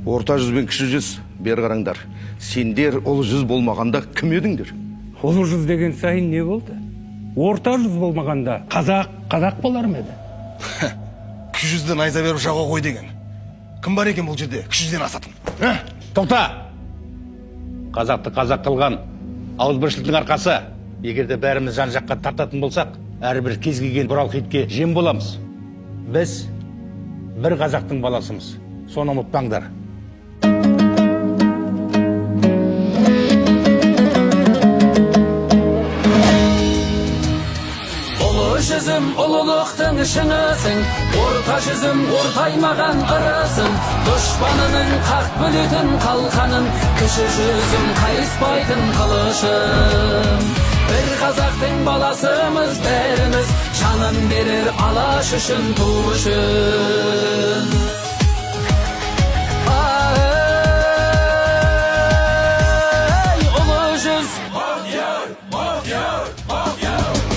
Орта жүз бен кіші жүз, бер қараңдар. Сендер ұлы жүз болмағанда кім едіңдер? Ұлы жүз деген сайын не болды? Орта жүз болмағанда қазақ болар ма еді? Кіші жүзден айза беріп жауға қой деген. Кім бар екен бұл жерде кіші жүзден асатын? Тоқта! Қазақты қазақ қылған ауызбіршіліктің арқасы. Егерде бәріміз жан жаққа тартатын болсақ, әрбір кез келген бұрал хитке жем боламыз. Біз бір қазақтың баласымыз. Соны ұмытпаңдар. Ұлы жүзім ұлылықтың шыңысың, орта жүзім ортаймаған ырысың, дұшпанының қақ бөлетін қалқаның, кіші жүзім қайыспайтын қылышың. Бір қазақтың баласымыз бәріміз, жанын берер алаш үшін, ту үшін.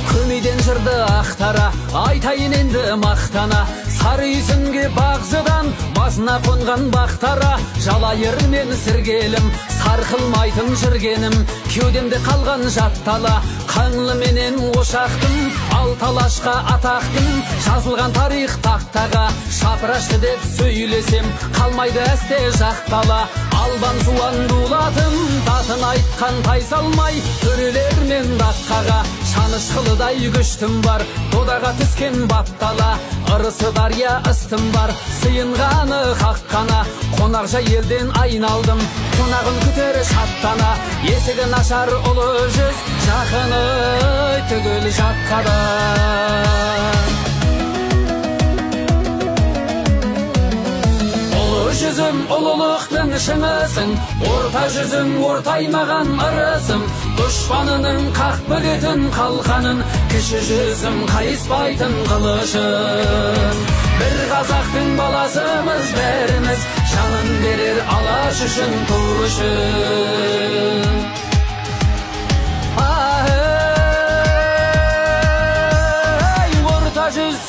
Көмейден жырды ақтара, айтайын енді мақтана, сары үйсінге бағзыдан басына қонған бақтара, жалайыр мен сіргелім, сарқылмайтын жүргенім, кеудемде қалған жаттала, қаңлы менен ошақтым, алталашқа атақтым, жазылған тарих тақтаға, шапырашты деп сөйлесем, қалмайды әсте жақтала, албан суан дулатым, датын айтқан тайсалмай, төрелер мен датқаға, шанышқылыдай күштім бар, додаға түскен баптала, ырысы дария ыстым бар, сыйынғаны қаққана, қонақжай елден айналдым, қонағын күтер шаттана, есігін ашар ұлы жүз, жақыны түгіл жатқада. Ұлы жүзім ұлылықтың шыңысың, орта жүзім ортаймаған ырысым, дұшпанының қақ бөлетін қалқаның, кіші жүзім қайыспайтын қылышың. Бір қазақтың баласымыз бәріміз, жанын берер алаш үшін, ту үшін. Орта жүз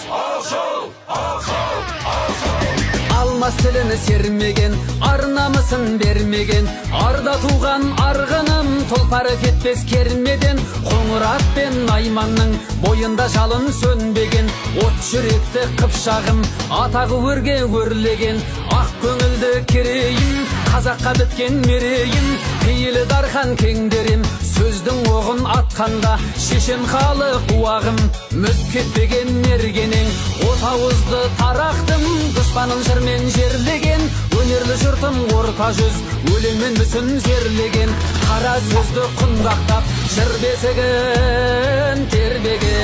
алмас тілін сермеген, арнамысын бермеген, арда туған арғыным, тұлпары кетпес кермеден, қоңырат пен найманның бойында жалын сөнбеген, от жүректі қыпшағым, атағы өрге өрлеген, ақ көңілді керейім, қазаққа біткен мерейім, пейілі дархан кеңдерем, сөздің оғын атқанда, шешен халық уағым, мүт кетпеген мергенең, от ауызды тарақтым, дұшпанын жырмен жерлеген, өнерлі жұртым орта жүз, өлеңмен мүсін зерлеген, қара сөзді құндақтап, жыр бесігін тербеген.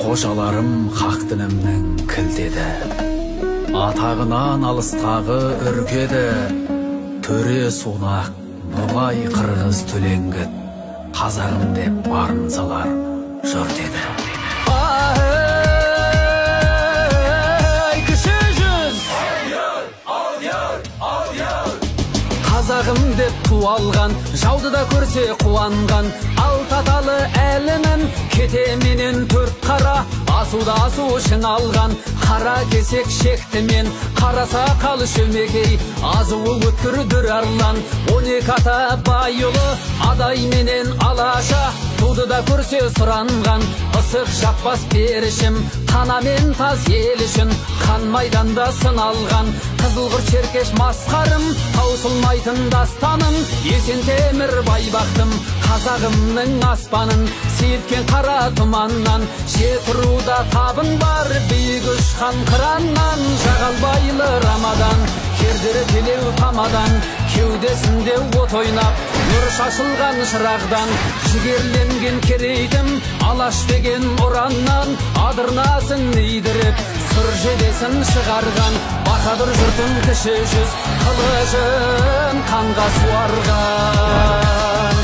Қожаларым хақ дінімнің кілтеді, атағынан алыстағы үркеді, төре сонақ, ноғай қырғыз түленгіт, қазағым деп барын салар жұрт еді. Қазағым деп туалған, жауды да көрсе қуанған, алт аталы әлінің кетеменен төрт қара, асуда асу үшін алған, қара кесек шектімен, қара сақал шөмекей, азуы өткір дүр арлан, 12 ата байылы, адай менен алаша, туды да көрсе сұранған, ысық жаппас перішім, қанамен таз ел үшін, қан майданда сыналған, қызылғыр черкеш масқарым, таусылмайтын дастаным, есен темір байбақтым, қазағымның аспанын, сейілткен қара тұманнан, жетіруда табын бар, биік ұшқан қыраннан, жағалбайлы рамадан, кердері телеу тамадан, кеудесінде от ойнап, нұр шашылған шырағдан, жігерленген керейдім, алаш деген ұраннан, адырнасын нейдіріп, сұр жедесін шығарған, бақадыр жұртын кіші жүз, қылышын қанға суарған.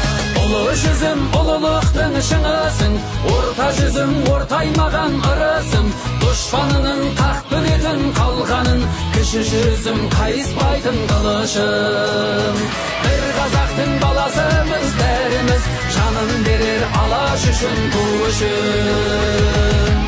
Ұлы жүзім ұлылықтың шыңысың, орта жүзім ортаймаған ырысың, дұшпанының қақ бөлетін қалғанын, кіші жүзім қайыспайтын қылышың. Бір қазақтың баласымыз бәріміз, жанын берер алаш үшін, ту үшін.